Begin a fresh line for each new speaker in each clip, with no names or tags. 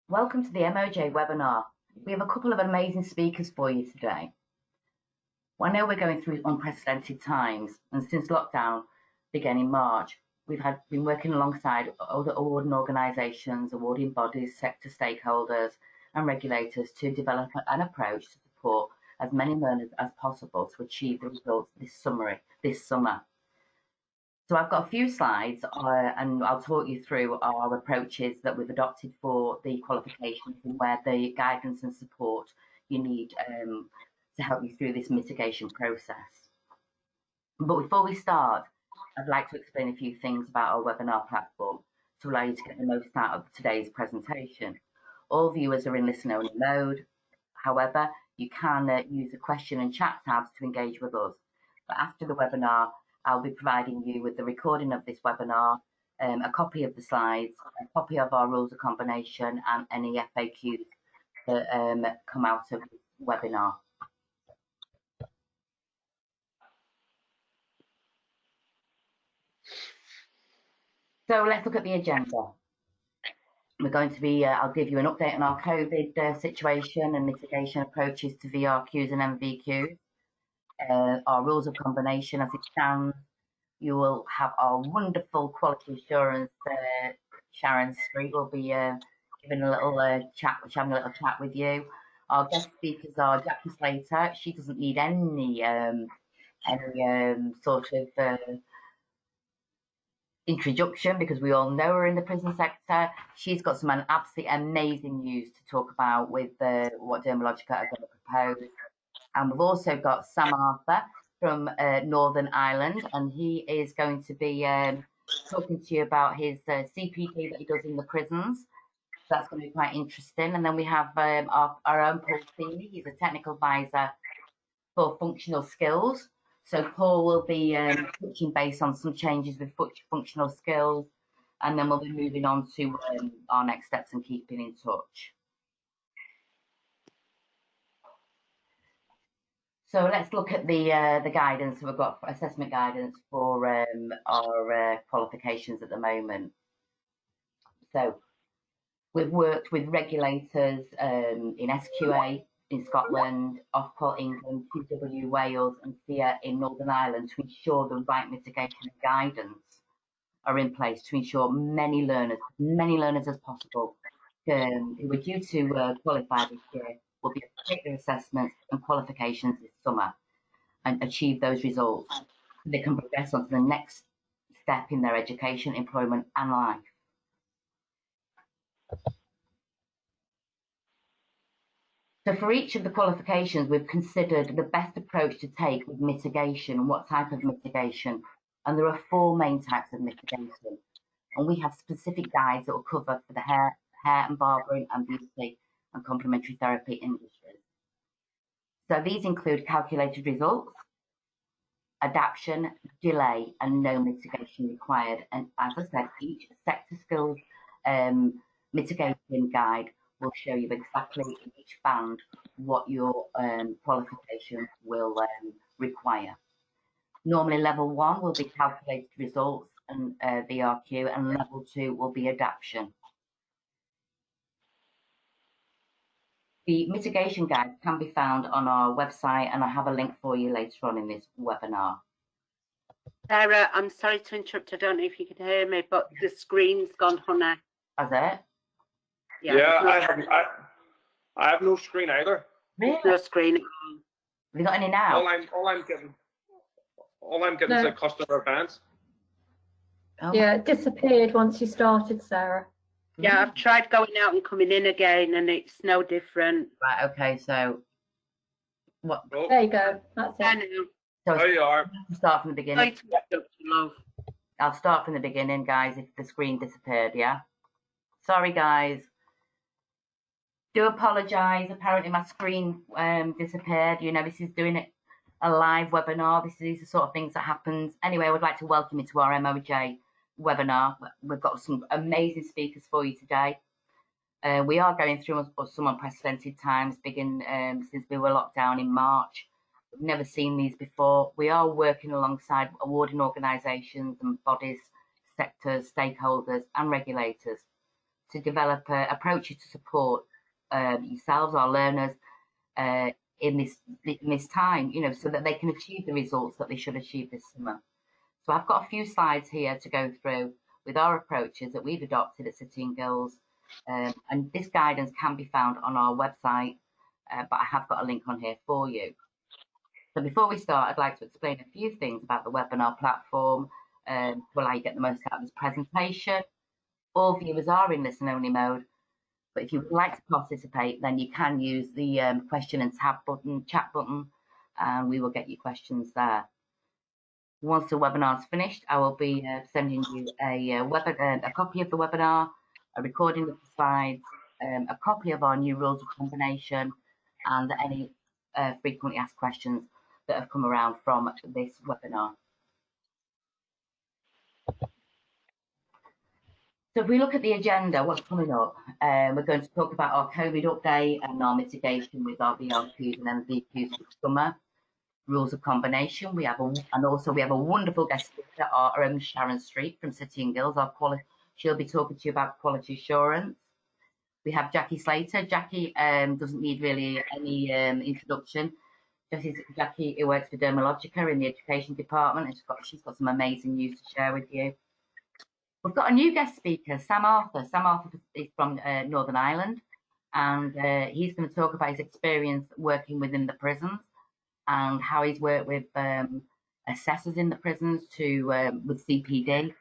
Welcome to the MoJ webinar. We have a couple of amazing speakers for you today. Well, I know we're going through unprecedented times, and since lockdown began in March, we've been working alongside other awarding organisations, awarding bodies, sector stakeholders and regulators to develop an approach to support as many learners as possible to achieve the results this summer. So I've got a few slides and I'll talk you through our approaches that we've adopted for the qualifications and where the guidance and support you need to help you through this mitigation process. But before we start, I'd like to explain a few things about our webinar platform to allow you to get the most out of today's presentation. All viewers are in listen-only mode. However, you can use the question and chat tabs to engage with us. But after the webinar, I'll be providing you with the recording of this webinar, a copy of the slides, a copy of our rules of combination and any FAQs that come out of this webinar. So let's look at the agenda. We're going to be, I'll give you an update on our COVID situation and mitigation approaches to VRQs and MVQs. Our rules of combination as it stands. You will have our wonderful quality assurance. Sharon Street will be giving a little having a little chat with you. Our guest speakers are Jackie Slater. She doesn't need any sort of introduction because we all know her in the prison sector. She's got some absolutely amazing news to talk about with what Dermalogica are going to propose. And we've also got Sam Arthur from Northern Ireland, and he is going to be talking to you about his CPD that he does in the prisons. So that's going to be quite interesting. And then we have our own Paul Feeney. He's a technical advisor for functional skills. So Paul will be touching base on some changes with functional skills, and then we'll be moving on to our next steps and keeping in touch. So let's look at the guidance. We've got assessment guidance for our qualifications at the moment. So we've worked with regulators in SQA in Scotland, Ofqual England, QW Wales and FIA in Northern Ireland to ensure the right mitigation and guidance are in place to ensure many learners as possible who are due to qualify this year will be able to take their assessments and qualifications this summer and achieve those results so they can progress on to the next step in their education, employment and life. So for each of the qualifications, we've considered the best approach to take with mitigation, what type of mitigation. And there are 4 main types of mitigation. And we have specific guides that will cover for the hair and barbering and beauty and complementary therapy industries. So these include calculated results, adaptation, delay, and no mitigation required. And as I said, each sector skills mitigation guide will show you exactly in each band what your qualification will require. Normally level 1 will be calculated results and VRQ, and level 2 will be adaptation. The mitigation guide can be found on our website, and I have a link for you later on in this webinar.
Sarah, I'm sorry to interrupt. I don't know if you can hear me, but the screen's gone, honey.
Has it?
Yeah, I have no screen either.
Really?
No screen.
Have you got any now?
All I'm getting is a customer advance.
Oh. Yeah, it disappeared once you started, Sarah.
Yeah, I've tried going out and coming in again, and it's no different.
Right. Okay. So, what?
Oh. There you go. That's it.
So
there you are.
Start from the beginning. I'll start from the beginning, guys. If the screen disappeared, yeah. Sorry, guys. Do apologise. Apparently, my screen disappeared. You know, this is doing it a live webinar. These are the sort of things that happens. Anyway, I would like to welcome you to our MoJ webinar. We've got some amazing speakers for you today. We are going through some unprecedented times, since we were locked down in March. We've never seen these before. We are working alongside awarding organisations and bodies, sectors, stakeholders and regulators to develop approaches to support yourselves, our learners, in this time, you know, so that they can achieve the results that they should achieve this summer. So I've got a few slides here to go through with our approaches that we've adopted at City and Guilds, and this guidance can be found on our website, but I have got a link on here for you. So before we start, I'd like to explain a few things about the webinar platform to allow you to get the most out of this presentation. All viewers are in listen-only mode, but if you would like to participate, then you can use the question and tab button, chat button, and we will get your questions there. Once the webinar is finished, I will be sending you a copy of the webinar, a recording of the slides, a copy of our new rules of combination, and any frequently asked questions that have come around from this webinar. So if we look at the agenda, what's coming up? We're going to talk about our COVID update and our mitigation with our VRQs and MVQs for summer. Rules of combination. We have a wonderful guest speaker, our own Sharon Street from City and Guilds. She'll be talking to you about quality assurance. We have Jackie Slater. Jackie doesn't need really any introduction. Jackie who works for Dermalogica in the education department, and she's got some amazing news to share with you. We've got a new guest speaker, Sam Arthur. Sam Arthur is from Northern Ireland, and he's going to talk about his experience working within the prisons and how he's worked with assessors in the prisons with CPD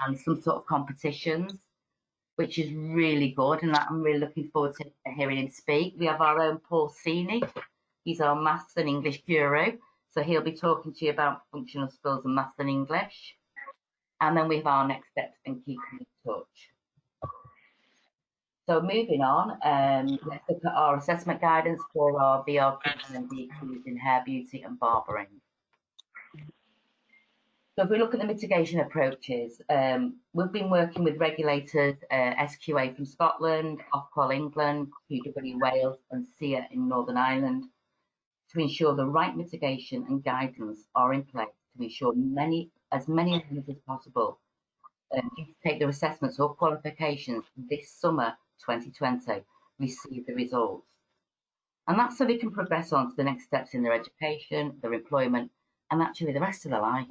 and some sort of competitions, which is really good, and I'm really looking forward to hearing him speak. We have our own Paul Seeney. He's our Maths and English guru, so he'll be talking to you about functional skills and Maths and English. And then we have our next steps and keeping in touch. So moving on, let's look at our assessment guidance for our VRQs and VQs in hair beauty and barbering. So if we look at the mitigation approaches, we've been working with regulators, SQA from Scotland, Ofqual England, QW Wales and SEA in Northern Ireland to ensure the right mitigation and guidance are in place to ensure as many learners as possible to take their assessments or qualifications this summer 2020 receive the results. And that's so they can progress on to the next steps in their education, their employment, and actually the rest of their life.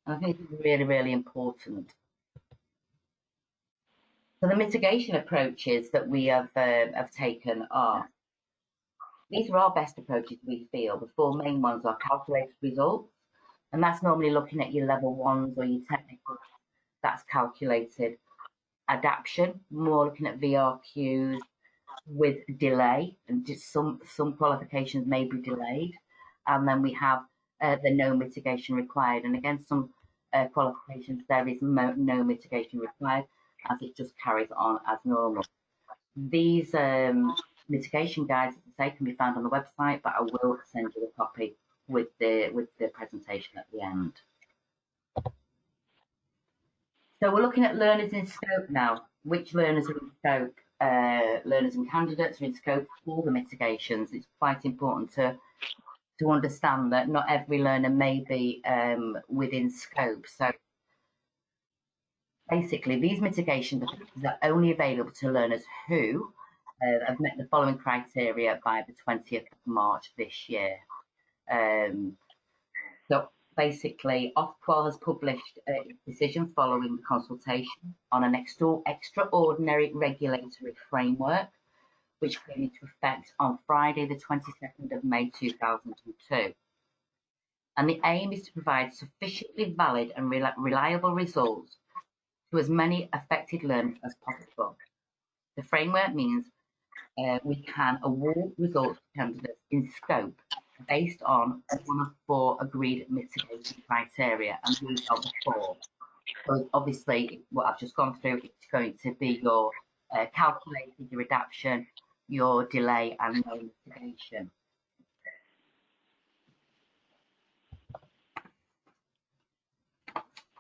And I think it's really, really important. So the mitigation approaches that we have taken are, these are our best approaches we feel. The four main ones are calculated results, and that's normally looking at your level ones or your technical, that's calculated. Adaptation, more looking at VRQs with delay, and just some qualifications may be delayed. And then we have the no mitigation required, and again some qualifications there is no mitigation required, as it just carries on as normal. These mitigation guides, as I say, can be found on the website, but I will send you a copy with the presentation at the end. So we're looking at learners in scope now. Which learners are in scope? Learners and candidates are in scope for all the mitigations. It's quite important to understand that not every learner may be within scope. So basically, these mitigation packages are only available to learners who have met the following criteria by the 20th of March this year. So basically, Ofqual has published a decision following the consultation on an extraordinary regulatory framework, which came into effect on Friday, the 22nd of May 2002. And the aim is to provide sufficiently valid and reliable results to as many affected learners as possible. The framework means we can award results to candidates in scope based on one of four agreed mitigation criteria, and these are the four. So obviously, what I've just gone through, it's going to be your calculated, your adaptation, your delay, and no mitigation.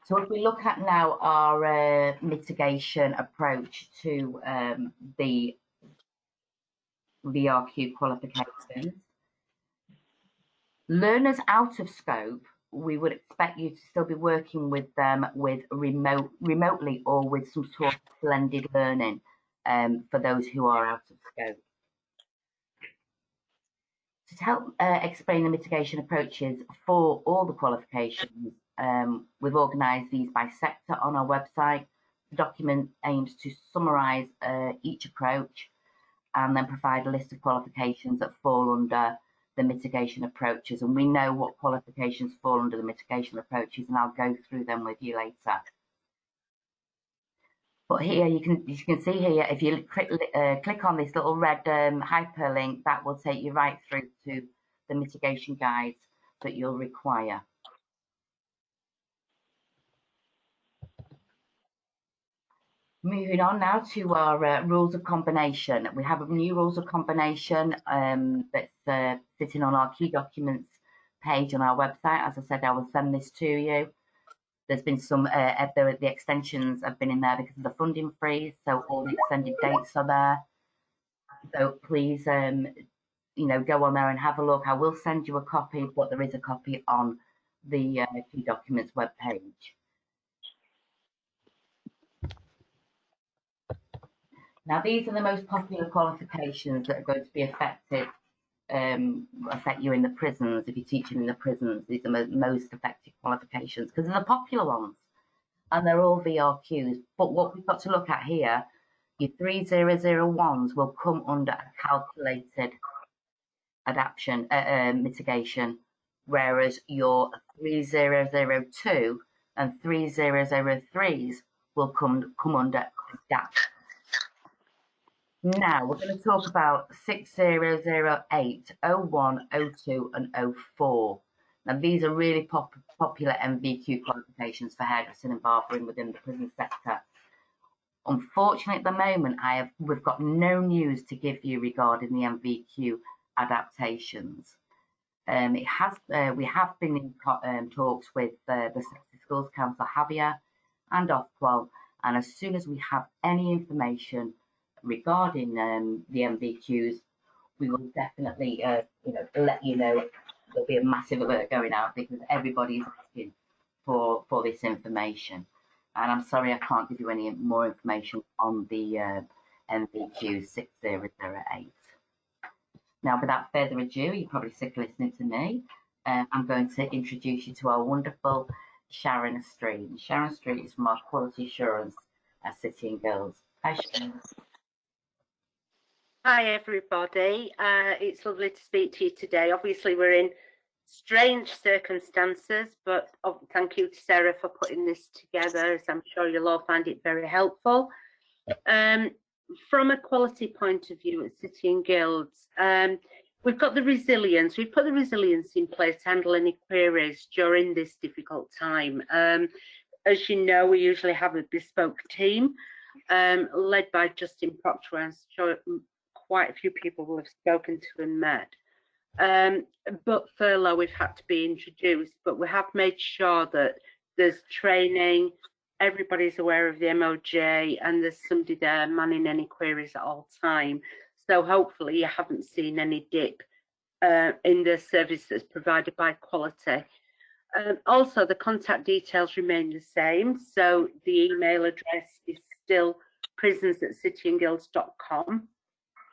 So if we look at now our mitigation approach to the VRQ qualifications, learners out of scope, we would expect you to still be working with them with remotely or with some sort of blended learning. for those who are out of scope. To help explain the mitigation approaches for all the qualifications, we've organised these by sector on our website. The document aims to summarise each approach and then provide a list of qualifications that fall under the mitigation approaches. And we know what qualifications fall under the mitigation approaches, and I'll go through them with you later. But here you can see here, if you click on this little red hyperlink, that will take you right through to the mitigation guides that you'll require. Moving on now to our rules of combination. We have a new rules of combination that's sitting on our key documents page on our website. As I said, I will send this to you. There's been some, the extensions have been in there because of the funding freeze, so all the extended dates are there. So please, you know, go on there and have a look. I will send you a copy, but there is a copy on the key documents webpage. Now, these are the most popular qualifications that are going to be affect you in the prisons. If you're teaching in the prisons, these are the most effective qualifications because they're the popular ones, and they're all VRQs. But what we've got to look at here, your 3001s will come under a calculated adaptation mitigation, whereas your 3002 and 3003s will come under adapt. Now we're going to talk about 6008, 01, 02 and 04. Now these are really popular MVQ qualifications for hairdressing and barbering within the prison sector. Unfortunately at the moment we've got no news to give you regarding the MVQ adaptations. We have been in talks with the Sexy Schools Council, Havia and Ofqual, and as soon as we have any information regarding the MVQs, we will definitely let you know. There'll be a massive alert going out because everybody's asking for this information, and I'm sorry I can't give you any more information on the MVQ 6008. Now, without further ado, you're probably sick of listening to me. I'm going to introduce you to our wonderful Sharon Street. Sharon Street is from our Quality Assurance at City and Girls. Hi, Sharon.
Hi everybody, it's lovely to speak to you today. Obviously we're in strange circumstances, but thank you to Sarah for putting this together, as I'm sure you'll all find it very helpful. From a quality point of view at City and Guilds, we've got the resilience. We've put the resilience in place to handle any queries during this difficult time. As you know, we usually have a bespoke team led by Justin Proctor, and sure quite a few people will have spoken to and met. But furlough, we've had to be introduced, but we have made sure that there's training, everybody's aware of the MoJ, and there's somebody there manning any queries at all time. So hopefully you haven't seen any dip in the service that's provided by Quality. Also, the contact details remain the same. So the email address is still prisons@cityandguilds.com.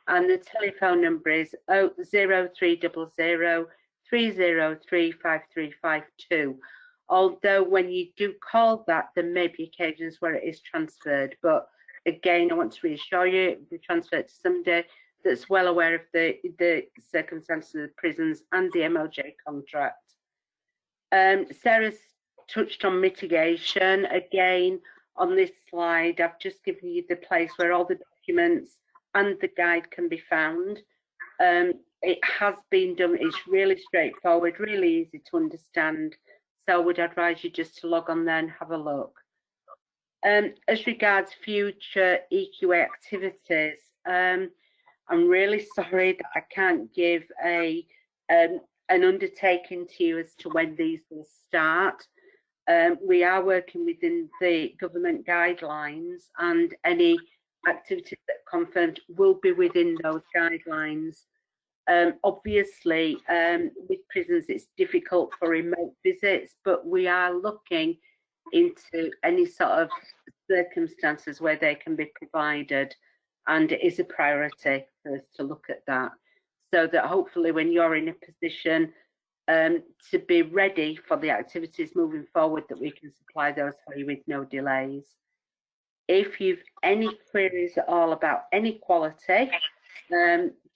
And the telephone number is 0300 303 5352. Although when you do call that, there may be occasions where it is transferred. But again, I want to reassure you, it will be transferred to somebody that's well aware of the circumstances of the prisons and the MoJ contract. Sarah's touched on mitigation. Again, on this slide, I've just given you the place where all the documents and the guide can be found. It has been done, it's really straightforward, really easy to understand. So I would advise you just to log on there and have a look. As regards future EQA activities, I'm really sorry that I can't give an undertaking to you as to when these will start. We are working within the government guidelines, and any activities that are confirmed will be within those guidelines. Obviously, with prisons, it's difficult for remote visits, but we are looking into any sort of circumstances where they can be provided. and it is a priority for us to look at that, so that hopefully when you're in a position to be ready for the activities moving forward, that we can supply those for you with no delays. If you've any queries at all about any quality,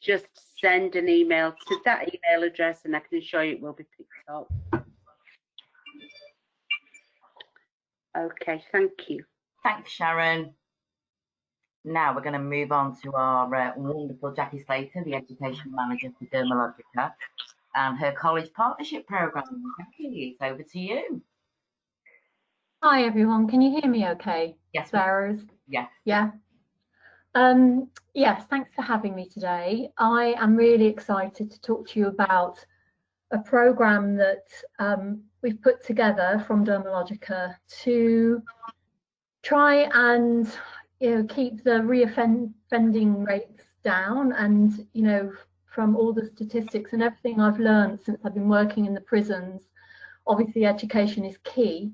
just send an email to that email address and I can assure you it will be picked up. Okay, thank you.
Thanks, Sharon. Now we're going to move on to our wonderful Jackie Slater, the Education Manager for Dermalogica, and her college partnership programme. Jackie, it's over to you.
Hi everyone, can you hear me okay?
Yes.
Sarah's?
Yes.
Yeah. Yes, thanks for having me today. I am really excited to talk to you about a programme that we've put together from Dermalogica to try and keep the reoffending rates down. And from all the statistics and everything I've learned since I've been working in the prisons, obviously education is key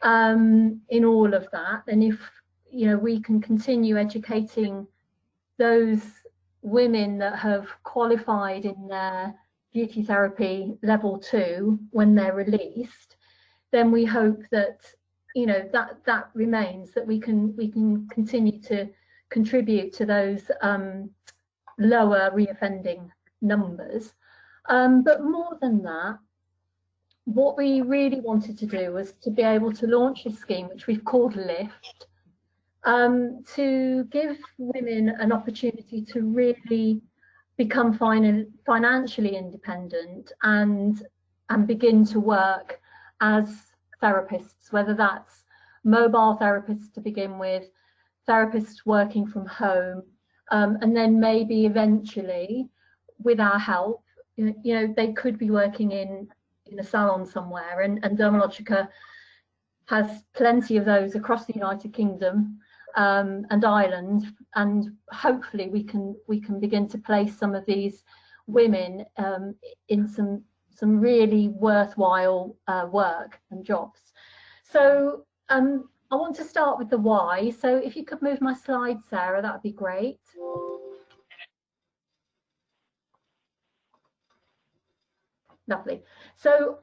in all of that. And if we can continue educating those women that have qualified in their beauty therapy level 2 when they're released, then we hope that that remains, that we can continue to contribute to those lower reoffending numbers. But more than that, what we really wanted to do was to be able to launch a scheme which we've called LIFT, to give women an opportunity to really become financially independent and begin to work as therapists, whether that's mobile therapists to begin with, therapists working from home, and then maybe eventually, with our help, they could be working in a salon somewhere, and Dermalogica has plenty of those across the United Kingdom and Ireland, and hopefully we can begin to place some of these women in some really worthwhile work and jobs. So I want to start with the why. So if you could move my slide, Sarah, that would be great. Lovely. So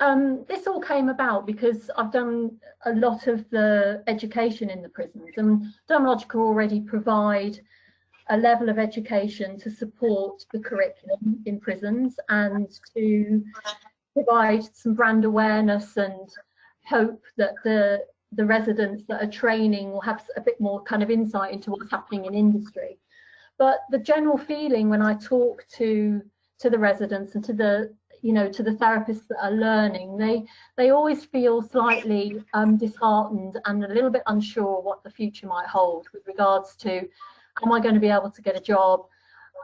this all came about because I've done a lot of the education in the prisons, and Dermalogica already provide a level of education to support the curriculum in prisons and to provide some brand awareness, and hope that the residents that are training will have a bit more kind of insight into what's happening in industry. But the general feeling when I talk to the residents and to the therapists that are learning, they always feel slightly disheartened and a little bit unsure what the future might hold with regards to, am I going to be able to get a job?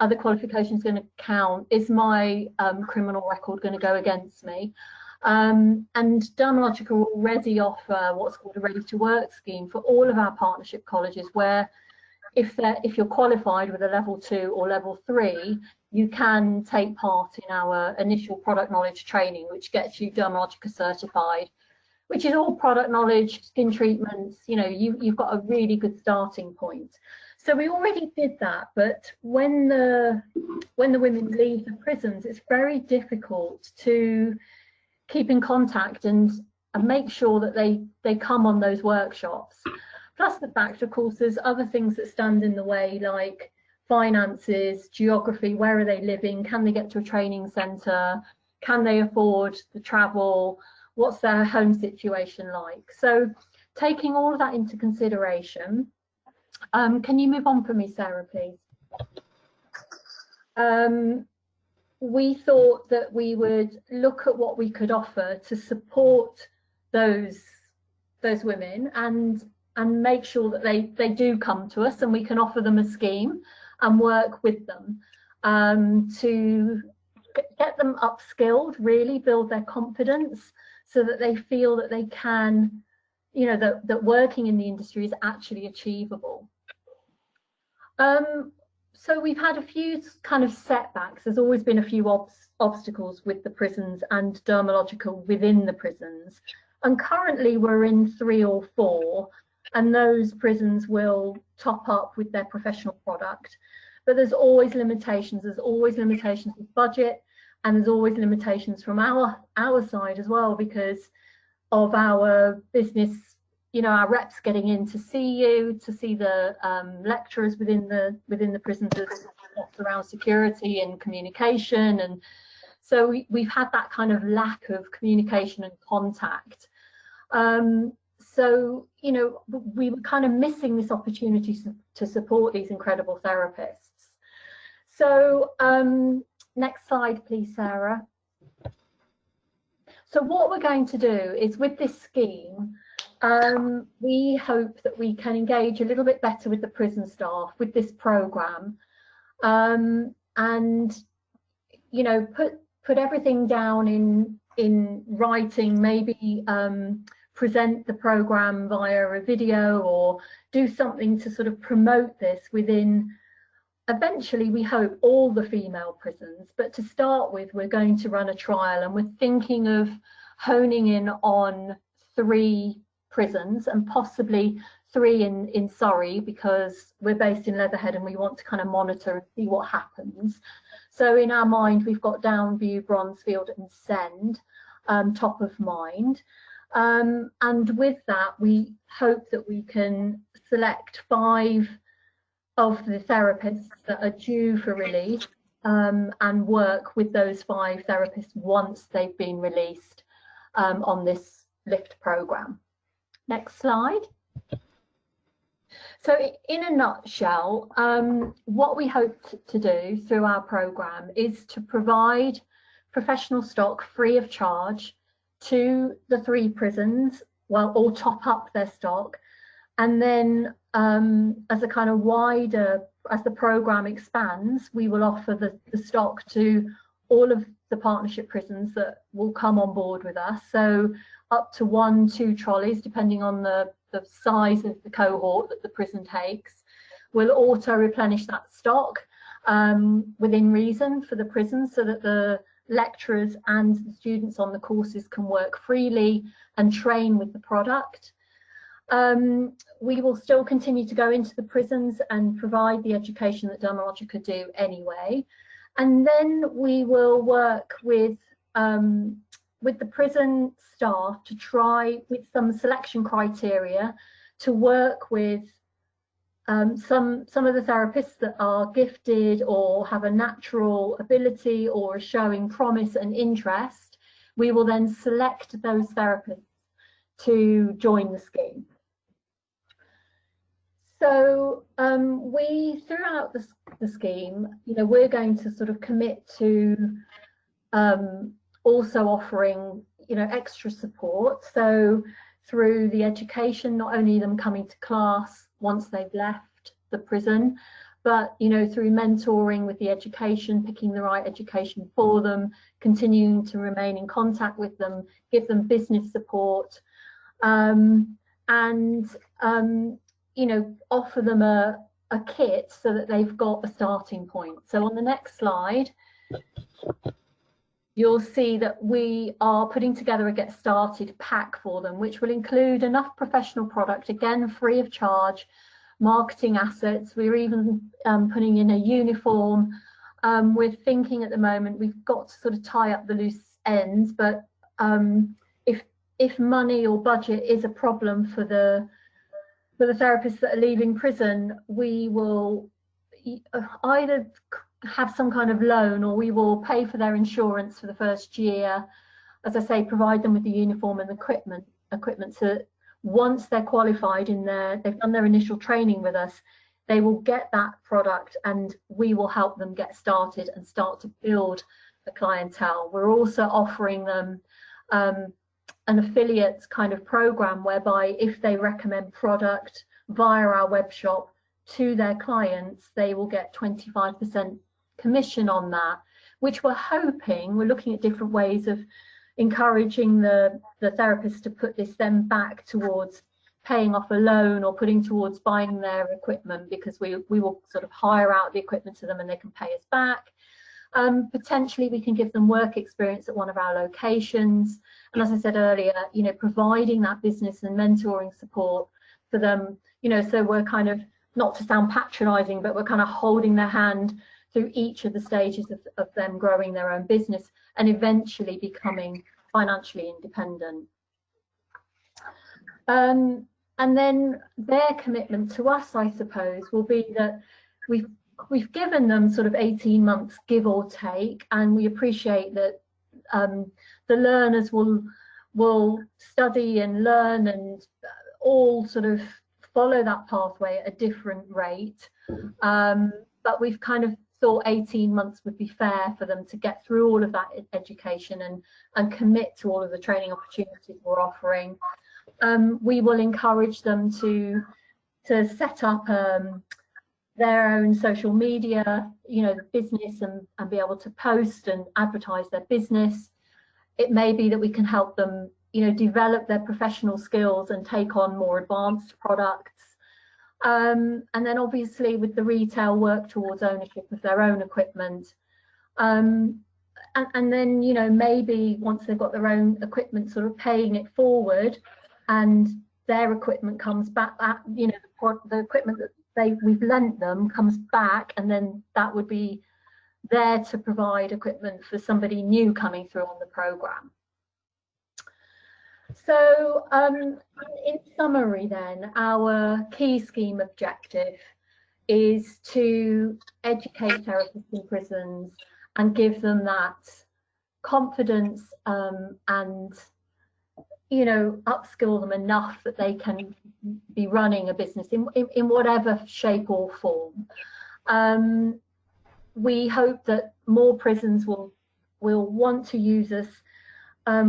Are the qualifications going to count? Is my criminal record going to go against me? And Dermalogica already offer what's called a ready to work scheme for all of our partnership colleges, where if you're qualified with a level 2 or level 3, you can take part in our initial product knowledge training, which gets you Dermalogica certified, which is all product knowledge, skin treatments. You've got a really good starting point. So we already did that, but when the women leave the prisons, it's very difficult to keep in contact and make sure that they come on those workshops. Plus the fact, of course, there's other things that stand in the way, like finances, geography, where are they living, can they get to a training centre, can they afford the travel, what's their home situation like. So taking all of that into consideration, can you move on for me, Sarah, please? We thought that we would look at what we could offer to support those women and make sure that they do come to us and we can offer them a scheme and work with them to get them upskilled, really build their confidence so that they feel that they can, that working in the industry is actually achievable. So we've had a few kind of setbacks. There's always been a few obstacles with the prisons and Dermalogica within the prisons. And currently we're in 3 or 4. and those prisons will top up with their professional product. But there's always limitations. There's always limitations with budget, and there's always limitations from our side as well, because of our business, you know, our reps getting in to see you, to see the lecturers within the prisons around security and communication. And so we've had that kind of lack of communication and contact. So, you know, we were kind of missing this opportunity to support these incredible therapists. So next slide, please, Sarah. So what we're going to do is, with this scheme, we hope that we can engage a little bit better with the prison staff with this programme, and, you know, put everything down in writing, maybe present the programme via a video, or do something to sort of promote this within, eventually we hope, all the female prisons. But to start with, we're going to run a trial, and we're thinking of honing in on 3 prisons, and possibly 3 in Surrey, because we're based in Leatherhead and we want to kind of monitor and see what happens. So in our mind, we've got Downview, Bronzefield and Send top of mind. And with that, we hope that we can select 5 of the therapists that are due for release, and work with those 5 therapists once they've been released on this LIFT programme. Next slide. So in a nutshell, what we hope to do through our programme is to provide professional stock free of charge to the 3 prisons, well, or top up their stock. And then as a kind of wider, as the programme expands, we will offer the stock to all of the partnership prisons that will come on board with us. So up to 1-2 trolleys, depending on the size of the cohort that the prison takes. We'll auto replenish that stock within reason for the prison, so that the lecturers and the students on the courses can work freely and train with the product. We will still continue to go into the prisons and provide the education that Dermalogica do anyway. And then we will work with the prison staff to try, with some selection criteria, to work with some of the therapists that are gifted or have a natural ability or are showing promise and interest. We will then select those therapists to join the scheme. So we, throughout the scheme, you know, we're going to sort of commit to also offering, you know, extra support. So through the education, not only them coming to class once they've left the prison, but, you know, through mentoring with the education, picking the right education for them, continuing to remain in contact with them, give them business support, and you know, offer them a kit so that they've got a starting point. So on the next slide, you'll see that we are putting together a get started pack for them, which will include enough professional product, again free of charge, marketing assets. We're even putting in a uniform. We're thinking at the moment we've got to sort of tie up the loose ends, but if money or budget is a problem for the therapists that are leaving prison, we will either have some kind of loan, or we will pay for their insurance for the first year. As I say, provide them with the uniform and equipment so once they're qualified in they've done their initial training with us, they will get that product and we will help them get started and start to build a clientele. We're also offering them an affiliate kind of program, whereby if they recommend product via our web shop to their clients, they will get 25% commission on that, which we're looking at different ways of encouraging the therapists to put this then back towards paying off a loan or putting towards buying their equipment, because we will sort of hire out the equipment to them and they can pay us back. Potentially we can give them work experience at one of our locations, and as I said earlier, you know, providing that business and mentoring support for them, you know, so we're kind of, not to sound patronizing, but we're kind of holding their hand through each of the stages of them growing their own business and eventually becoming financially independent. And then their commitment to us, I suppose, will be that we've given them sort of 18 months, give or take, and we appreciate that the learners will study and learn and all sort of follow that pathway at a different rate. But we've kind of thought 18 months would be fair for them to get through all of that education and commit to all of the training opportunities we're offering. We will encourage them to set up their own social media, you know, business, and be able to post and advertise their business. It may be that we can help them, you know, develop their professional skills and take on more advanced products. And then obviously with the retail, work towards ownership of their own equipment. And then, you know, maybe once they've got their own equipment, sort of paying it forward, and their equipment comes back, you know, the equipment that we've lent them comes back, and then that would be there to provide equipment for somebody new coming through on the program. So in summary then, our key scheme objective is to educate therapists in prisons and give them that confidence and, you know, upskill them enough that they can be running a business in whatever shape or form. We hope that more prisons will want to use us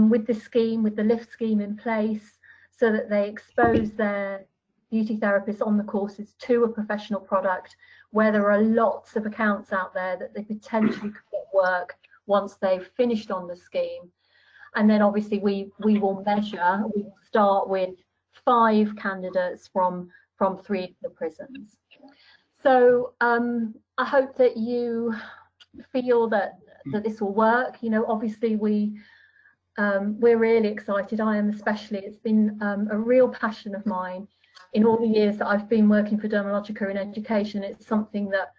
with the scheme, with the LIFT scheme in place, so that they expose their beauty therapists on the courses to a professional product, where there are lots of accounts out there that they potentially could get work once they've finished on the scheme. And then obviously we will measure, we will start with 5 candidates from 3 of the prisons. So I hope that you feel that this will work. You know, obviously we're really excited. I am especially. It's been a real passion of mine in all the years that I've been working for Dermalogica in education. It's something that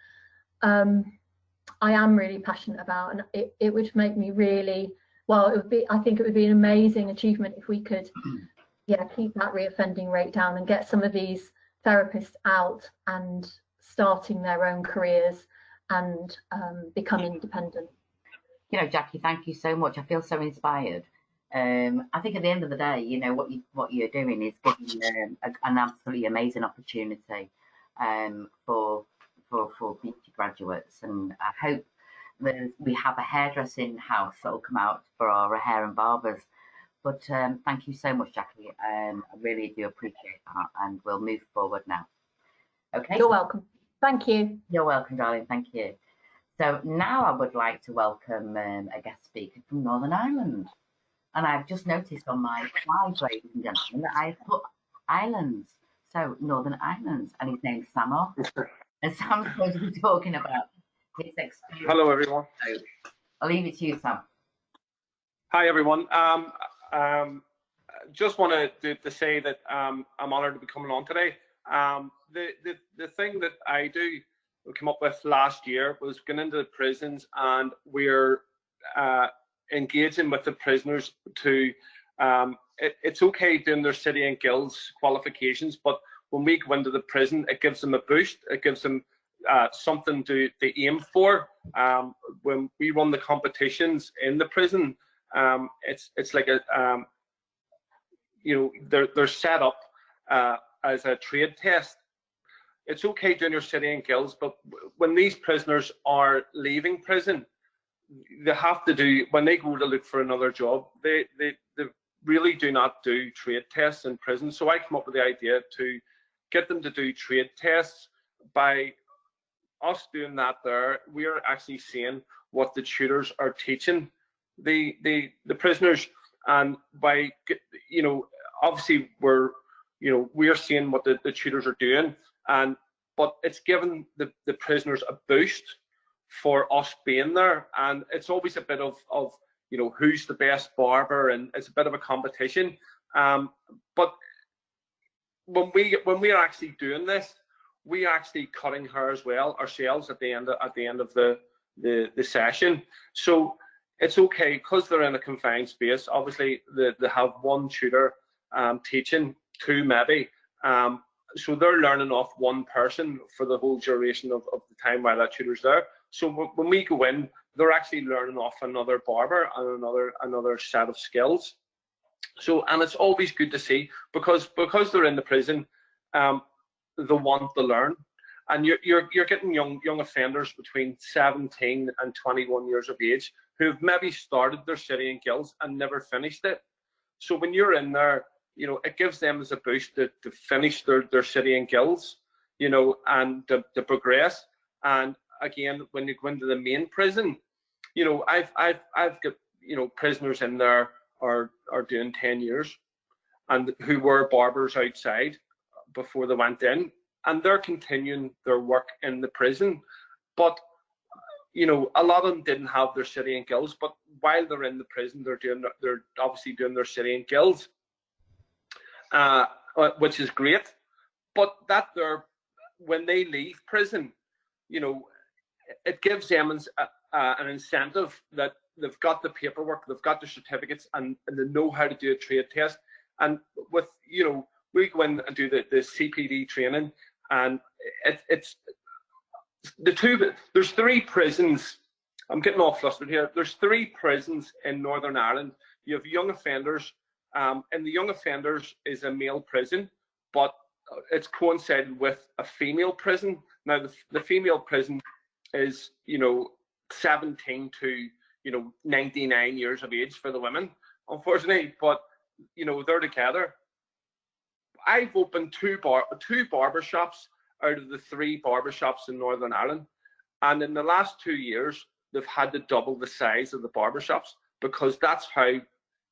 I am really passionate about, and it would make me really, well, it would be, I think it would be an amazing achievement if we could, yeah, keep that reoffending rate down and get some of these therapists out and starting their own careers and become independent.
You know, Jackie, thank you so much. I feel so inspired. I think at the end of the day, you know, what you're doing is giving an absolutely amazing opportunity for beauty graduates, and I hope that we have a hairdressing house that will come out for our hair and barbers. But thank you so much, Jackie. I really do appreciate that, and we'll move forward now. Okay.
You're welcome. Thank you.
You're welcome, darling. Thank you. So now I would like to welcome a guest speaker from Northern Ireland. And I've just noticed on my slides, ladies and gentlemen, that I've put islands. So Northern Ireland, and his name's Samo. And Sam's going to be talking about his experience.
Hello, everyone.
So I'll leave it to you, Sam.
Hi, everyone. Just wanted to say that I'm honoured to be coming on today. The thing that I came up with last year was going into the prisons, and we're engaging with the prisoners to it's okay doing their city and guilds qualifications, but when we go into the prison, it gives them a boost. It gives them something to aim for. When we run the competitions in the prison, it's like a you know, they're set up as a trade test. It's okay doing your city and guilds, but when these prisoners are leaving prison, they have to do, when they go to look for another job, they really do not do trade tests in prison. So I came up with the idea to get them to do trade tests. By us doing that there, we're actually seeing what the tutors are teaching the prisoners, and by, you know, obviously we're seeing what the tutors are doing, but it's given the prisoners a boost for us being there. And it's always a bit of you know, who's the best barber, and it's a bit of a competition, but when we're actually doing this, we are actually cutting hair as well ourselves at the end of the session. So it's okay because they're in a confined space. Obviously, they have one tutor teaching, two maybe. So they're learning off one person for the whole duration of the time while that tutor's there. So when we go in, they're actually learning off another barber and another set of skills. So, and it's always good to see because they're in the prison, they want to learn, and you're getting young offenders between 17 and 21 years of age who've maybe started their City and Guilds and never finished it. So when you're in there, you know, it gives them as a boost to finish their City and Guilds, you know, and to progress. And again, when you go into the main prison, you know, I've got, you know, prisoners in there are doing 10 years and who were barbers outside before they went in, and they're continuing their work in the prison. But you know, a lot of them didn't have their City and Guilds, but while they're in the prison, they're obviously doing their City and Guilds, which is great. But when they leave prison, you know, it gives them an incentive that they've got the paperwork, they've got the certificates, and they know how to do a trade test. And with, you know, we go in and do the CPD training, and it's there's 3 prisons. I'm getting all flustered here. There's 3 prisons in Northern Ireland. You have young offenders, and the young offenders is a male prison, but it's coincided with a female prison. Now the female prison is, you know, 17 to, you know, 99 years of age for the women, unfortunately, but you know, they're together. I've opened 2 barber shops out of the 3 barber shops in Northern Ireland, and in the last 2 years they've had to double the size of the barber shops because that's how,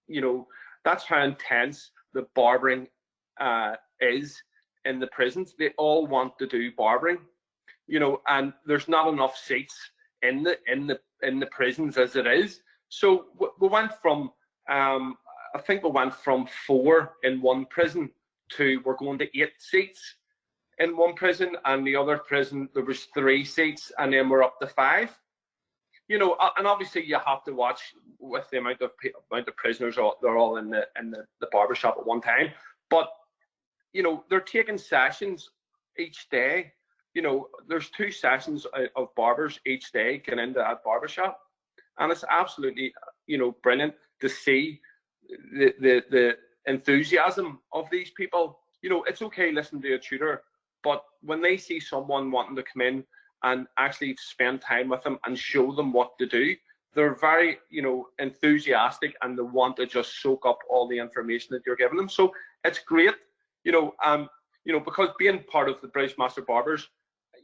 you know, that's how intense the barbering is in the prisons. They all want to do barbering, you know, and there's not enough seats in the prisons as it is. So we went from I think we went from 4 in one prison to we're going to 8 seats in one prison, and the other prison there was 3 seats, and then we're up to 5. You know, and obviously you have to watch with the amount of prisoners they're all in the barbershop at one time. But you know, they're taking sessions each day. You know, there's 2 sessions of barbers each day getting into that barbershop, and it's absolutely, you know, brilliant to see the enthusiasm of these people. You know, it's okay listening to a tutor, but when they see someone wanting to come in and actually spend time with them and show them what to do, they're very, you know, enthusiastic, and they want to just soak up all the information that you're giving them. So it's great, you know, because being part of the British Master Barbers,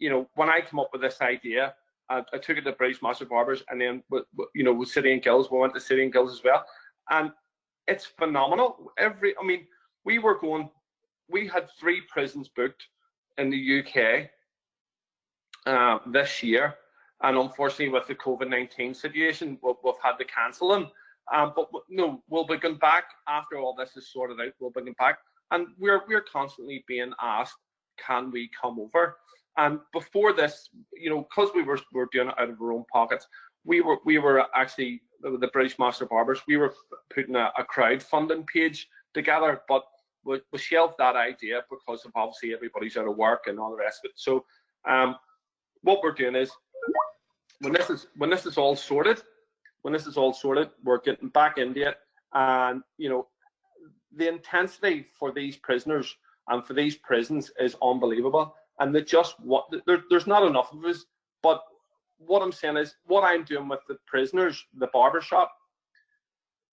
you know, when I came up with this idea, I took it to British Master Barbers, and then, you know, with City and Guilds, we went to City and Guilds as well, and it's phenomenal. We had 3 prisons booked in the UK this year, and unfortunately with the COVID-19 situation, we've had to cancel them. But no, we'll be going back after all this is sorted out. We'll be going back, and we're constantly being asked, can we come over? And before this, you know, because we were doing it out of our own pockets, we were actually, the British Master Barbers, we were putting a crowdfunding page together, but we shelved that idea because of obviously everybody's out of work and all the rest of it. So what we're doing is, when this is all sorted, we're getting back into it, and you know, the intensity for these prisoners and for these prisons is unbelievable, and there's not enough of us. But what I'm saying is, what I'm doing with the prisoners, the barbershop,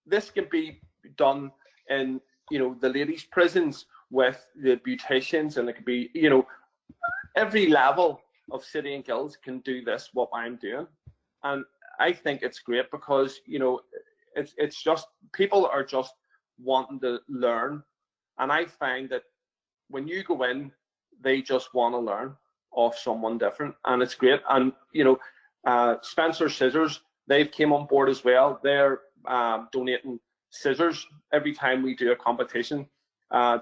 this can be done in, you know, the ladies' prisons with the beauticians, and it could be, you know, every level of City and Guilds can do this, what I'm doing. And I think it's great because, you know, it's just, people are just wanting to learn, and I find that when you go in, they just want to learn off someone different, and it's great. And you know, Spencer Scissors, they've came on board as well. They're donating scissors every time we do a competition.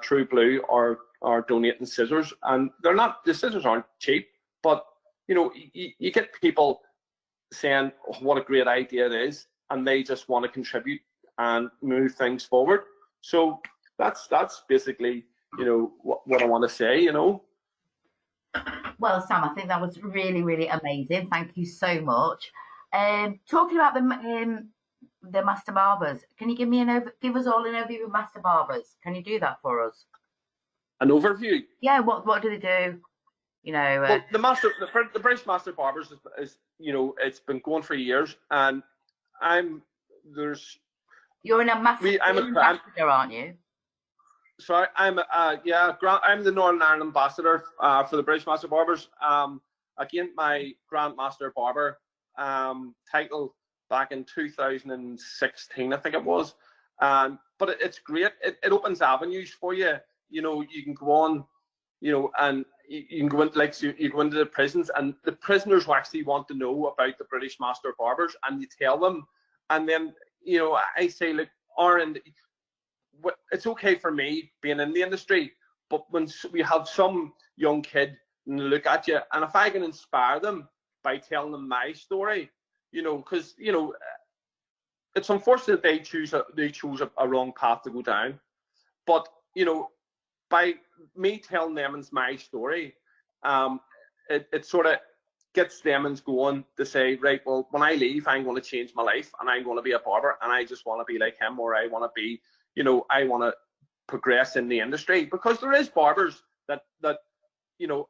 True Blue are are donating scissors, and the scissors aren't cheap, but you know, you get people saying, oh, what a great idea it is, and they just want to contribute and move things forward. So that's basically, you know, what I want to say, you know.
Well, Sam, I think that was really, really amazing. Thank you so much. Talking about the Master Barbers, can you give us all an overview of Master Barbers? Can you do that for us?
An overview?
Yeah. What do they do? You know.
Well, the British Master Barbers is, you know, it's been going for years, and
You're in a master. I'm ambassador, aren't you?
Sorry, I'm the Northern Ireland ambassador for the British Master Barbers. Again, my Grandmaster Barber title back in 2016, I think it was. But it's great. It opens avenues for you. You know, you can go on, you know, and you can go into, like, so you go into the prisons, and the prisoners will actually want to know about the British Master Barbers, and you tell them, and then, you know, I say, like, it's okay for me being in the industry, but when we have some young kid look at you, and if I can inspire them by telling them my story, you know, because, you know, it's unfortunate they chose a wrong path to go down, but, you know, by me telling them my story, it sort of gets them going to say, right, well, when I leave, I'm going to change my life, and I'm going to be a barber, and I just want to be like him, or I want to be, you know, I want to progress in the industry, because there is barbers that you know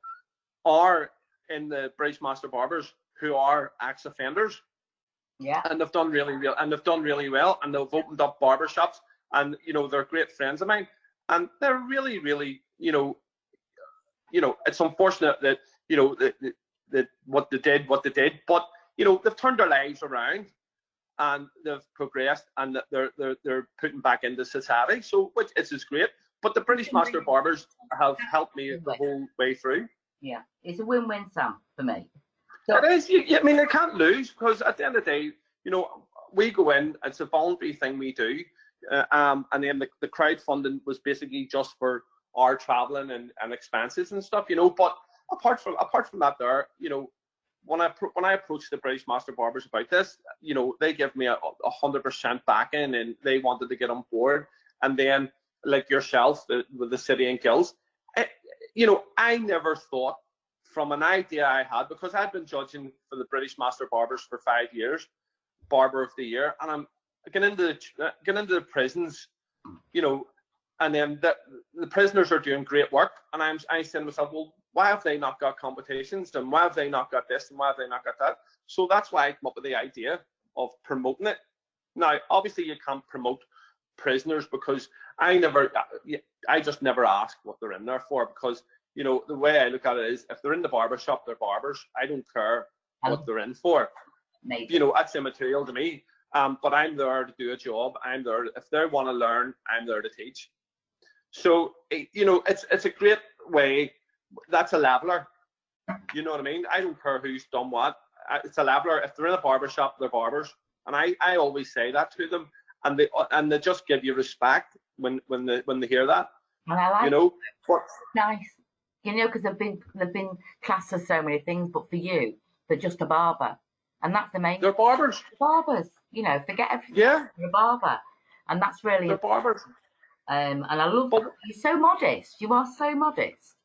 are in the British Master Barbers who are ex-offenders,
yeah,
and they've done really well, and they've opened up barber shops, and, you know, they're great friends of mine, and they're really, really, you know, it's unfortunate that, you know, that what they did, but, you know, they've turned their lives around, and they've progressed, and they're putting back into society. So, which is great. But the British Master Barbers have helped me the whole way through.
Yeah, it's a win-win, Sam, for me. So,
it is. I mean, they can't lose, because at the end of the day, you know, we go in. It's a voluntary thing we do, and then the crowdfunding was basically just for our traveling and expenses and stuff, you know. But apart from that, there, you know, when I approached the British Master Barbers about this, you know, they give me 100% backing, and they wanted to get on board. And then, like yourself, with the City and Guilds, you know, I never thought, from an idea I had, because I'd been judging for the British Master Barbers for 5 years, Barber of the Year, and I'm getting into the prisons, you know, and then the prisoners are doing great work, and I saying to myself, well, why have they not got competitions, and why have they not got this, and why have they not got that? So that's why I came up with the idea of promoting it. Now, obviously, you can't promote prisoners, because I just never ask what they're in there for, because, you know, the way I look at it is, if they're in the barber shop, they're barbers. I don't care what they're in for.
Maybe.
You know, that's immaterial to me. But I'm there to do a job. I'm there, if they want to learn, I'm there to teach. So, you know, it's a great way. That's a leveler. You know what I mean? I don't care who's done what. It's a leveler. If they're in a barber shop, they're barbers, and I always say that to them, and they just give you respect when they hear that.
And I like,
you know, but
nice. You know, because they've been classed as so many things, but for you, they're just a barber, and that's the main.
They're barbers.
Barbers. You know, forget everything.
Yeah.
You're a barber, and that's really.
They're barbers.
And I love that. You're so modest. You are so modest.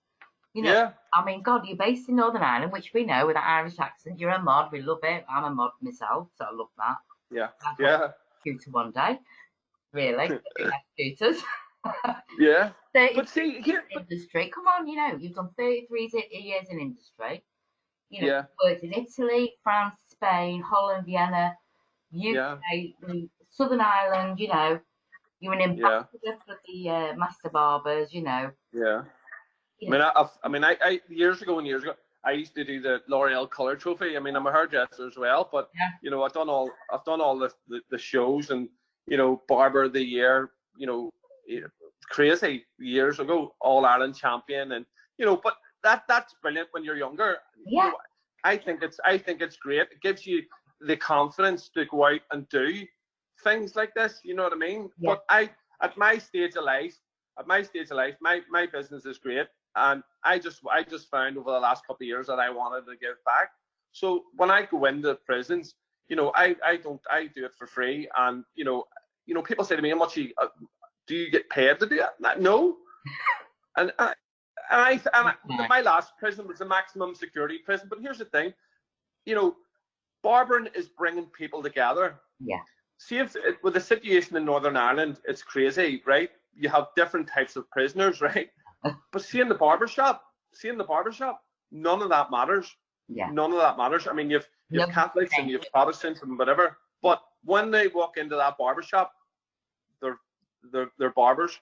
You know,
yeah.
I mean, God, you're based in Northern Ireland, which we know with that Irish accent. You're a mod. We love it. I'm a mod myself, so I love that.
Yeah. Yeah.
Tutor one day, really. Tutors.
Yeah.
But see, here, industry. Come on, you know, you've done 33 years in industry. You know, you've worked in Italy, France, Spain, Holland, Vienna, UK, Southern Ireland. You know, you're an ambassador for the Master Barbers. You know.
Yeah. I mean, I years ago, I used to do the L'Oreal Color Trophy. I mean, I'm a hairdresser as well, but you know, I've done all the shows, and, you know, Barber of the Year, you know, crazy years ago, All Ireland champion, and, you know, but that's brilliant when you're younger.
Yeah.
You know, I think it's great. It gives you the confidence to go out and do things like this. You know what I mean? Yeah. But at my stage of life, at my stage of life, my business is great, and I just found over the last couple of years that I wanted to give back. So when I go into prisons, you know, I do it for free, and you know, people say to me, how much do you get paid to do it? No. And my last prison was a maximum security prison. But here's the thing, you know, barbering is bringing people together.
Yeah.
See, with the situation in Northern Ireland, it's crazy, right? You have different types of prisoners, right? But see in the barber shop, none of that matters.
Yeah.
None of that matters. I mean, you've Catholics and you've Protestants and whatever, but when they walk into that barber shop, they're barbers.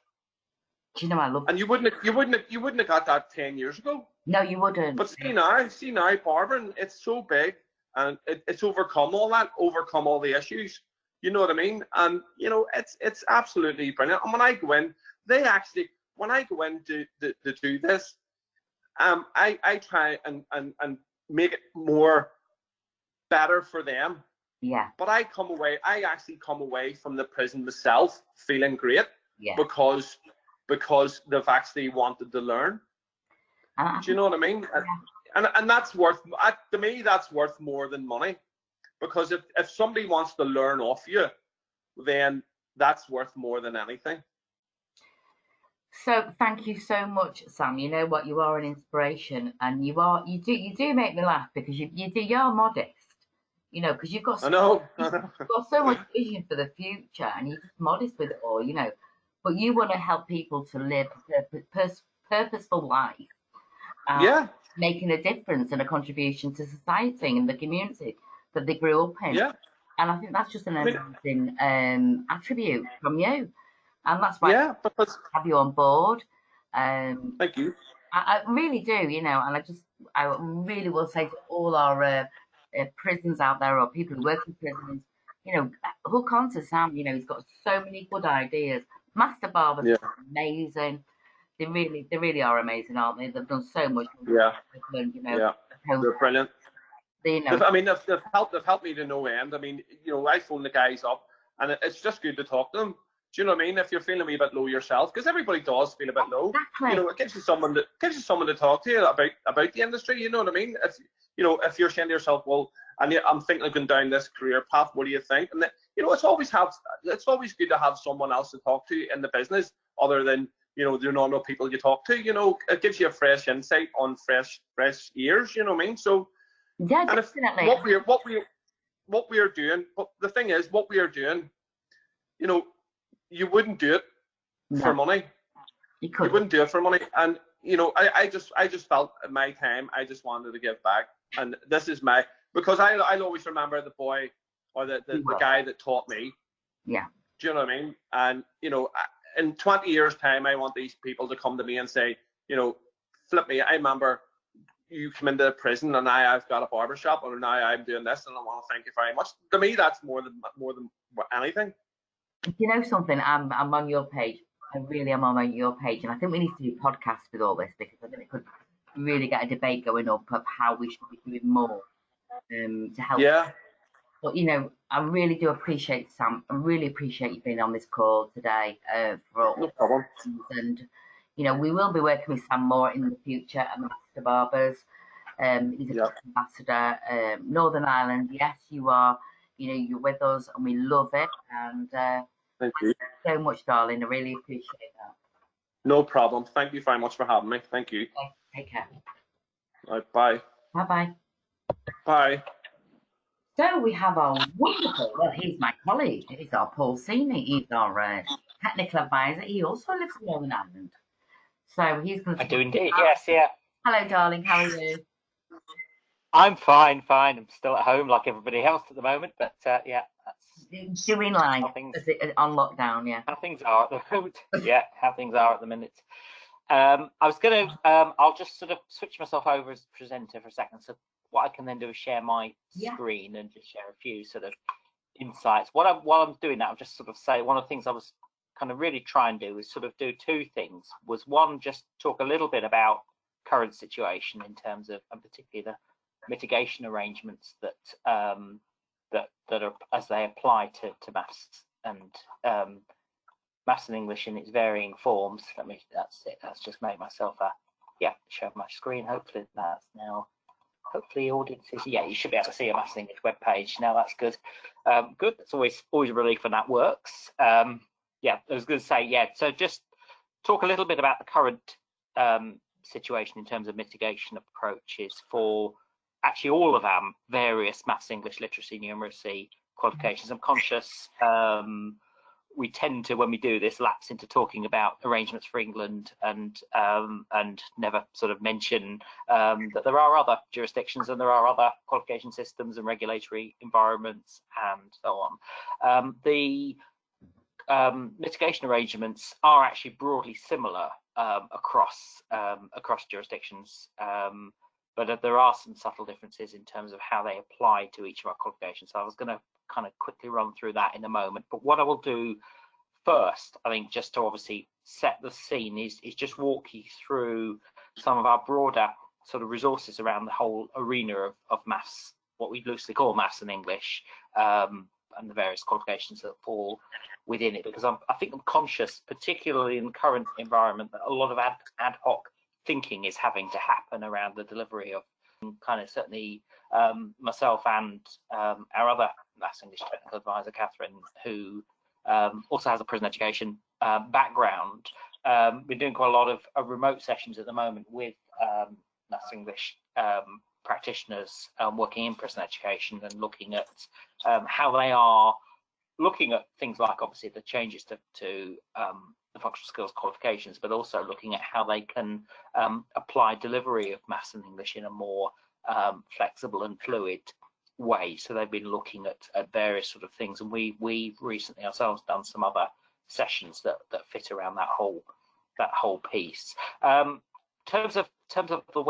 Do you know, I love.
And you wouldn't have got that 10 years ago.
No, you wouldn't.
But see now, barbering, it's so big, and it's overcome all the issues. You know what I mean? And you know, it's absolutely brilliant. And when I go in, when I go in to do this, I try and make it more better for them.
Yeah.
But I actually come away from the prison myself feeling great.
Yeah.
Because they've actually wanted to learn. Do you know what I mean? Yeah. And that's worth, to me, that's worth more than money. Because if somebody wants to learn off you, then that's worth more than anything.
So thank you so much, Sam. You know what, you are an inspiration, and you do make me laugh, because you're modest. You know, because you've got so much vision for the future, and you're just modest with it all, you know. But you want to help people to live a purposeful life, making a difference and a contribution to society and the community that they grew up in.
Yeah.
And I think that's just an amazing attribute from you, and that's why I have you on board.
Thank you.
I really do, you know, and I really will say to all our prisons out there, or people who work in prisons, you know, hook on to Sam. You know, he's got so many good ideas. Master Barbers are amazing. They really are amazing, aren't they? They've done so much.
Yeah.
You know,
they're brilliant.
You know,
I mean, they've helped me to no end. I mean, you know, I phone the guys up, and it's just good to talk to them. Do you know what I mean? If you're feeling a wee bit low yourself, because everybody does feel a bit low.
Exactly.
You know, it gives you someone to talk to you about the industry. You know what I mean? If you're saying to yourself, well, I'm thinking of going down this career path, what do you think? And you know, it's always good to have someone else to talk to in the business, other than, you know, the normal people you talk to. You know, it gives you a fresh insight on fresh ears. You know what I mean? So
yeah, definitely.
What we are doing, but the thing is, what we are doing, you know, you wouldn't do it for money. You wouldn't do it for money. And you know, I just felt at my time, I just wanted to give back. And this is because I'll always remember the boy or the guy that taught me.
Yeah.
Do you know what I mean? And you know, in 20 years' time, I want these people to come to me and say, you know, flip me, I remember you come into the prison and I've got a barbershop, and now I'm doing this, and I want to thank you very much. To me, that's more than anything.
You know something? I'm on your page. I really am on your page, and I think we need to do podcasts with all this, because I think it could really get a debate going up of how we should be doing more to help.
Yeah.
But you know, I really do appreciate, Sam. I really appreciate you being on this call today for all.
No problem.
And you know, we will be working with Sam more in the future at Master Barbers. He's a ambassador, Northern Ireland. Yes, you are. You know, you're with us, and we love it. And
thank you
so much, darling. I really appreciate that.
No problem. Thank you very much for having me. Thank you.
Okay, take care.
All right, bye.
Bye-bye.
Bye.
So we have our wonderful, well, he's my colleague. He's our Paul Seeney. He's our technical advisor. He also lives in Northern Ireland. So he's going to...
I do indeed, yes, yeah.
Hello, darling. How are you?
I'm fine. I'm still at home like everybody else at the moment, but yeah. That's
doing life on lockdown, yeah.
How things are at the moment. Yeah, how things are at the minute. I was going to, I'll just sort of switch myself over as presenter for a second. So what I can then do is share my screen and just share a few sort of insights. While I'm doing that, I'll just sort of say one of the things I was kind of really trying to do is sort of do two things. Was one, just talk a little bit about current situation in terms of, and particularly the mitigation arrangements that that are as they apply to masks and Maths and English in its varying forms. That's it. Let's just make myself show my screen. Hopefully that's now. Hopefully audiences, you should be able to see a Maths and English web page now. That's good. Good. It's always a relief when that works. I was going to say, so just talk a little bit about the current situation in terms of mitigation approaches for actually all of our various Maths, English, literacy, numeracy qualifications. I'm conscious we tend to, when we do this, lapse into talking about arrangements for England and never sort of mention that there are other jurisdictions and there are other qualification systems and regulatory environments and so on. The mitigation arrangements are actually broadly similar across jurisdictions, but there are some subtle differences in terms of how they apply to each of our qualifications. So I was going to kind of quickly run through that in a moment, but what I will do first, I think, just to obviously set the scene, is just walk you through some of our broader sort of resources around the whole arena of maths, what we loosely call Maths and English, and the various qualifications that fall within it, because I think I'm conscious, particularly in the current environment, that a lot of ad hoc thinking is having to happen around the delivery of kind of certainly myself and our other Maths English technical advisor, Catherine, who also has a prison education background. We're doing quite a lot of remote sessions at the moment with Maths English practitioners working in prison education and looking at how they are looking at things like obviously the changes to the functional skills qualifications, but also looking at how they can apply delivery of Maths and English in a more flexible and fluid way. So they've been looking at various sort of things, and we've recently ourselves done some other sessions that fit around that whole piece. In terms of the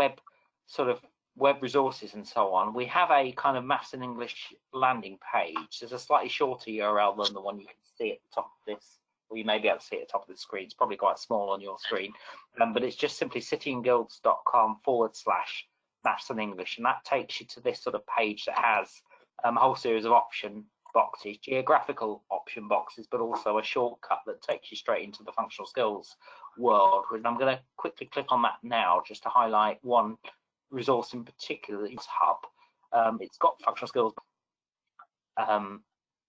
web resources and so on, we have a kind of Maths and English landing page. There's a slightly shorter URL than the one you can see at the top of this, or you may be able to see at the top of the screen. It's probably quite small on your screen, but it's just simply cityandguilds.com/Maths and English, and that takes you to this sort of page that has a whole series of option boxes, geographical option boxes, but also a shortcut that takes you straight into the functional skills world. And I'm going to quickly click on that now just to highlight one resource in particular, it's Hub. It's got functional skills,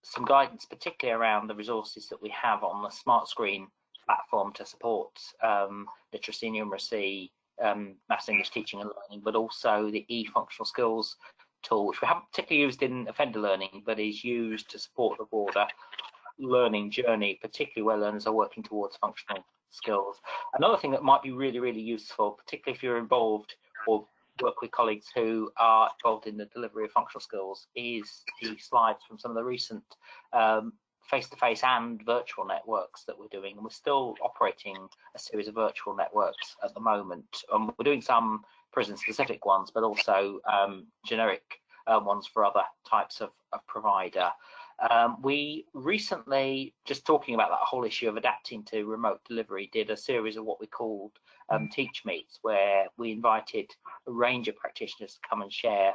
some guidance particularly around the resources that we have on the Smart Screen platform to support literacy, numeracy, Maths English teaching and learning, but also the e-functional skills tool, which we haven't particularly used in offender learning, but is used to support the broader learning journey, particularly where learners are working towards functional skills. Another thing that might be really, really useful, particularly if you're involved or work with colleagues who are involved in the delivery of functional skills, is the slides from some of the recent face-to-face and virtual networks that we're doing. And we're still operating a series of virtual networks at the moment. We're doing some prison-specific ones, but also generic ones for other types of provider. We recently, just talking about that whole issue of adapting to remote delivery, did a series of what we called Teach Meets, where we invited a range of practitioners to come and share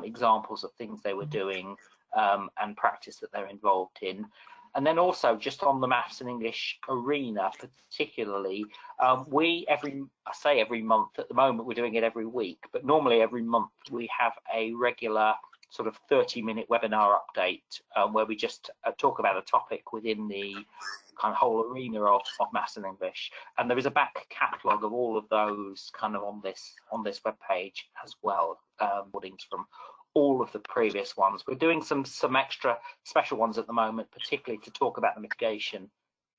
examples of things they were doing and practice that they're involved in. And then also just on the Maths and English arena particularly, I say every month, at the moment we're doing it every week, but normally every month we have a regular sort of 30-minute webinar update where we just talk about a topic within the kind of whole arena of Maths and English. And there is a back catalogue of all of those kind of on this web page as well, recordings from all of the previous ones. We're doing some extra special ones at the moment, particularly to talk about the mitigation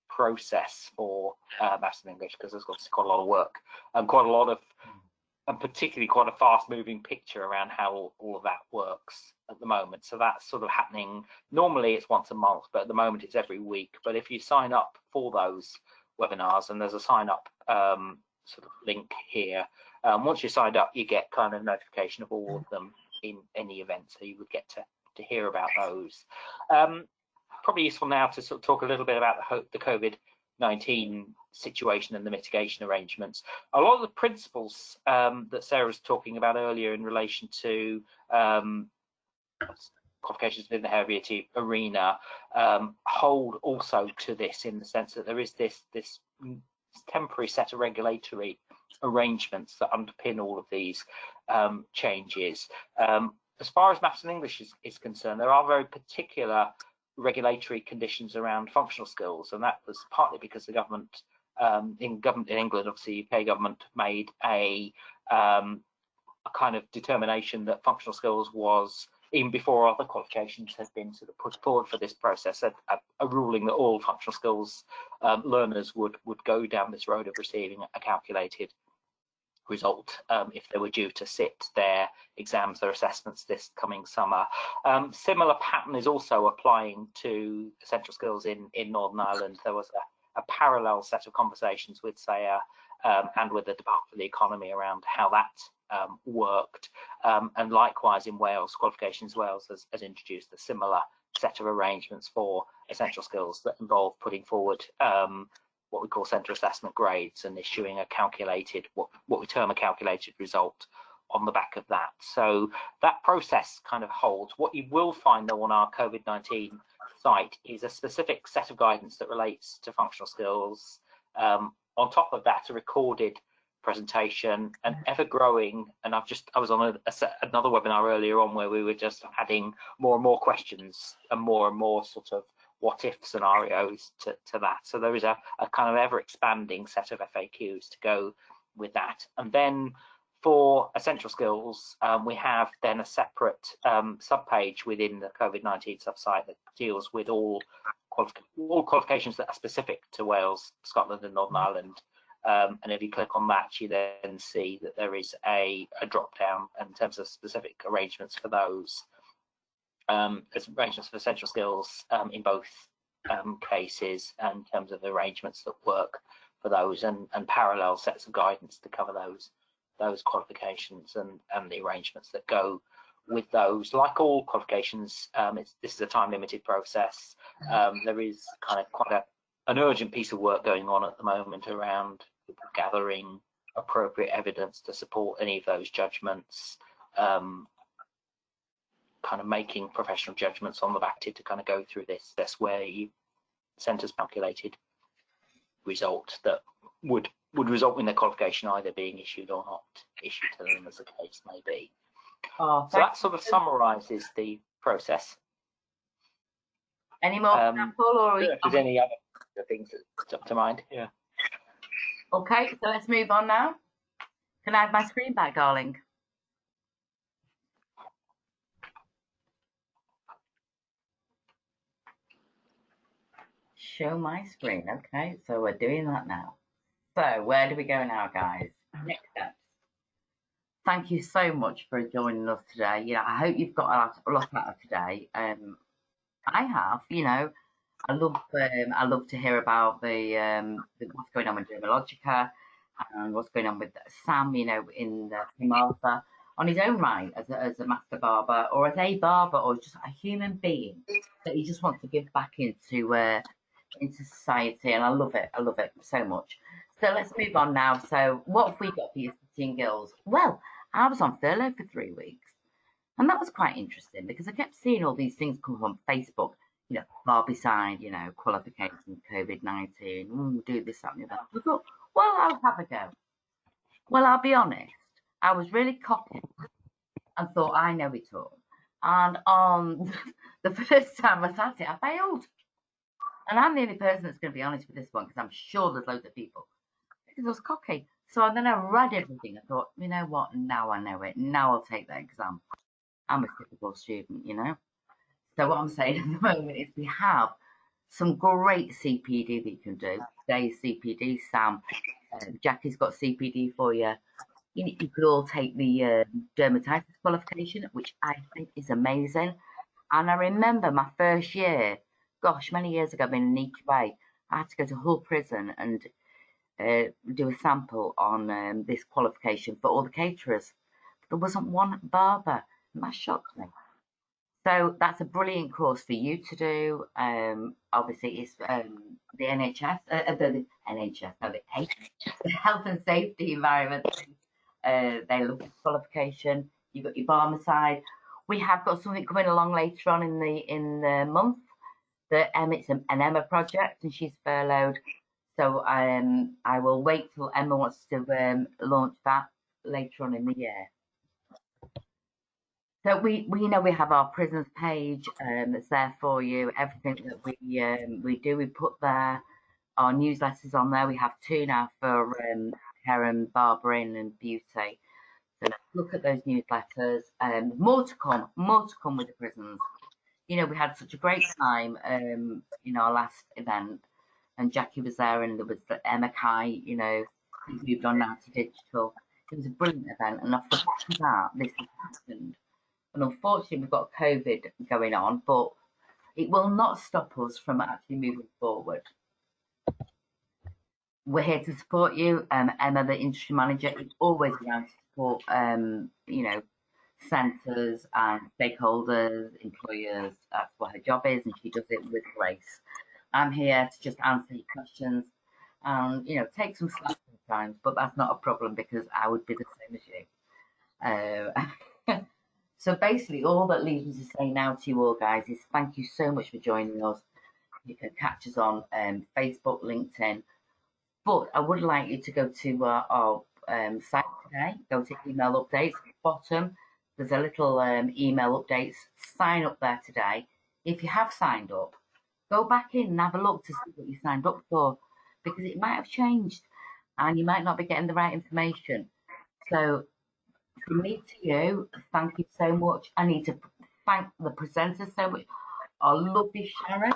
process for Maths and English, because there's obviously quite a lot of work and quite a lot of, and particularly quite a fast-moving picture around how all of that works at the moment. So that's sort of happening. Normally it's once a month, but at the moment it's every week. But if you sign up for those webinars, and there's a sign-up sort of link here, once you're signed up, you get kind of notification of all of them in any event, so you would get to hear about those. Probably useful now to sort of talk a little bit about the COVID-19 situation and the mitigation arrangements. A lot of the principles that Sarah was talking about earlier in relation to qualifications within the hair beauty arena hold also to this, in the sense that there is this temporary set of regulatory arrangements that underpin all of these changes. As far as maths and English is concerned, there are very particular regulatory conditions around functional skills, and that was partly because the government in England, obviously UK government, made a kind of determination that functional skills was, even before other qualifications had been sort of put forward for this process, a ruling that all functional skills learners would go down this road of receiving a calculated result if they were due to sit their exams, their assessments this coming summer. Similar pattern is also applying to essential skills in Northern Ireland. There was a parallel set of conversations with SAYA and with the Department for the Economy around how that worked, and likewise in Wales, Qualifications Wales has introduced a similar set of arrangements for essential skills that involve putting forward what we call centre assessment grades and issuing a calculated, what we term a calculated result on the back of that. So that process kind of holds. What you will find though on our COVID-19 site is a specific set of guidance that relates to functional skills. On top of that, a recorded presentation, an ever-growing, and I was on another webinar earlier on where we were just adding more and more questions and more sort of what if scenarios to that. So there is a kind of ever-expanding set of FAQs to go with that. And then for essential skills, we have then a separate subpage within the COVID-19 subsite that deals with all qualifications that are specific to Wales, Scotland and Northern Ireland. And if you click on that, you then see that there is a drop down in terms of specific arrangements for those. There's arrangements for essential skills in both cases, and in terms of the arrangements that work for those, and parallel sets of guidance to cover those qualifications and the arrangements that go with those. Like all qualifications, this is a time-limited process. There is kind of quite an urgent piece of work going on at the moment around gathering appropriate evidence to support any of those judgments, kind of making professional judgments on the back to kind of go through this. That's where you centres calculated result that would result in their qualification either being issued or not issued to them, as the case may be. So that sort of summarises the process.
Any more, Paul, or
if there's any other things that jump to mind? Yeah.
Okay, so let's move on now. Can I have my screen back, darling? Show my screen. Okay, so we're doing that now. So where do we go now, guys? Next steps. Thank you so much for joining us today. You know, I hope you've got a lot out of today. I have. You know, I love to hear about the what's going on with Dermalogica and what's going on with Sam. You know, in Martha on his own right as a master barber, or as a barber, or just a human being that he just wants to give back into society, and I love it so much. So let's move on now. So what have we got for you, City and Girls? Well, I was on furlough for 3 weeks, and that was quite interesting because I kept seeing all these things come on Facebook, you know, Barbicide, you know, qualifications, COVID-19, do this, that, and the other. I thought, well, I'll have a go. Well, I'll be honest, I was really cocky and thought I know it all. And on the first time I sat it, I failed. And I'm the only person that's going to be honest with this one, because I'm sure there's loads of people. Because I was cocky. So then I read everything. I thought, you know what? Now I know it. Now I'll take that exam. I'm a typical student, you know. So what I'm saying at the moment is we have some great CPD that you can do. Today's CPD, Sam. Jackie's got CPD for you. You could all take the dermatitis qualification, which I think is amazing. And I remember my first year, gosh, many years ago, being an EQA, I had to go to Hull Prison and do a sample on this qualification for all the caterers. There wasn't one barber, and that shocked me. So that's a brilliant course for you to do. Obviously, it's the NHS, the Health and Safety Environment. They look at qualification. You've got your Barmicide. We have got something coming along later on in the month. It's an Emma project, and she's furloughed. So I will wait till Emma wants to launch that later on in the year. So we know we have our prisons page that's there for you. Everything that we do, we put there. Our newsletters on there. We have 2 now for hair and barbering and beauty. So look at those newsletters. More to come with the prisons. You know, we had such a great time in our last event, and Jackie was there, and there was Emma Kai, you know, who's moved on now to digital. It was a brilliant event, and off the back of that, this has happened. And unfortunately, we've got COVID going on, but it will not stop us from actually moving forward. We're here to support you. Emma, the industry manager, is always around to support, you know, centres and stakeholders, employers. That's what her job is, and she does it with grace. I'm here to just answer your questions and, you know, take some slack sometimes, but that's not a problem because I would be the same as you. So basically, all that leaves me to say now to you all, guys, is thank you so much for joining us. You can catch us on Facebook, LinkedIn, but I would like you to go to our site today. Go to email updates. At the bottom, there's a little email updates. Sign up there today. If you have signed up, go back in and have a look to see what you signed up for, because it might have changed and you might not be getting the right information. So from me to you, thank you so much. I need to thank the presenters so much. Our lovely Sharon,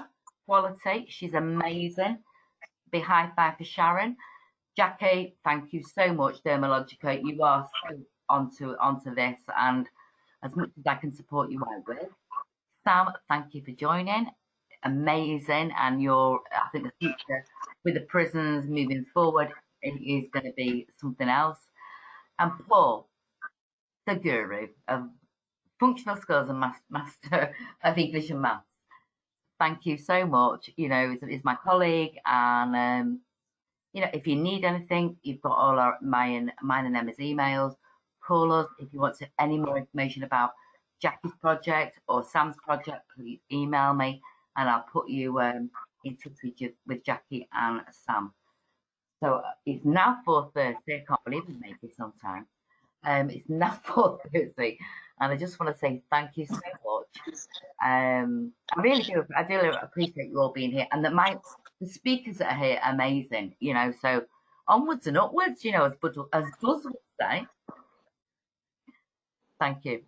quality, she's amazing. Big high five for Sharon. Jackie, thank you so much, Dermalogica. You are so onto this, and as much as I can support you, I will. Sam, thank you for joining. Amazing, and I think the future with the prisons moving forward is going to be something else. And Paul, the guru of functional skills and master of English and maths. Thank you so much. You know, he's my colleague, and you know, if you need anything, you've got all mine and Emma's emails. Call us if you want any more information about Jackie's project or Sam's project. Please email me, and I'll put you in touch with Jackie and Sam. So it's now 4:30. I can't believe we made this on time. It's now 4:30, and I just want to say thank you so much. I really do. I do appreciate you all being here, and that the speakers that are here are amazing. You know, so onwards and upwards. You know, as Buzz would say. Thank you.